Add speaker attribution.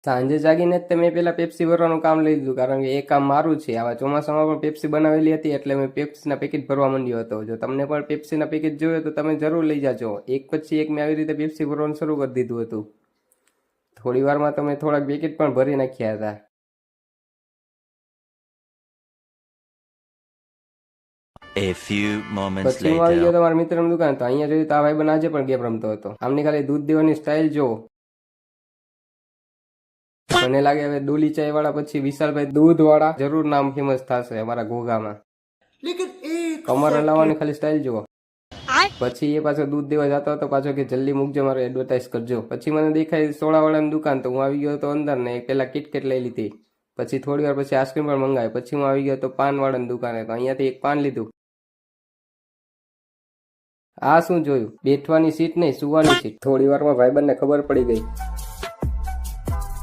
Speaker 1: સાંજે જાગીને જ મેં પેલા પેપ્સી ભરવાનું કામ લઈ લીધું, કારણ કે એ કામ મારું છે. આવા ચોમાસામાં પણ પેપ્સી બનાવેલી હતી એટલે મેં પેપ્સીના પેકેટ ભરવા માંડ્યો હતો. જો તમને પણ પેપ્સીના પેકેટ જોઈએ તો તમે જરૂર લઈ જાજો. એક પછી એક મેં આવી રીતે પેપ્સી ભરવાનું શરૂ કરી દીધું હતું. થોડી વારમાં તો મેં થોડાક પેકેટ પણ ભરી નાખ્યા હતા.
Speaker 2: A few moments
Speaker 1: પછી હું આવી
Speaker 2: later.
Speaker 1: ગયો તો મારા મિત્રની દુકાન. તો અહીંયા જોયું તો આ ભાઈબંધ આજે પણ ગેમ રમતો હતો. આમની ખાલી દૂધ દેવાની સ્ટાઇલ જો. મને લાગે હવે ડોલી ચાય વાળા પછી વિશાલભાઈ દૂધ વાળા જરૂર નામ ફેમસ થશે અમારા ઘોઘામાં. કમર હલાવવાની ખાલી સ્ટાઇલ જુઓ. પછી એ પાછો દૂધ દેવા જતો હતો, પાછો કે જલ્દી મૂકજો, મારે એડવર્ટાઇઝ કરજો. પછી મને દેખાય સોડા વાળાની દુકાન, તો હું આવી ગયો હતો અંદર ને પેલા કિટકેટ લઈ લીધી. પછી થોડી વાર પછી આઈસ્ક્રીમ પણ મંગાવી. પછી હું આવી ગયો તો પાન વાળાની દુકાને, તો અહીંયાથી એક પાન લીધું. આ શું જોયું? બેઠવાની સીટ નહીં, સુવાની સીટ. થોડી વારમાં ભાઈબંધને ખબર પડી ગઈ.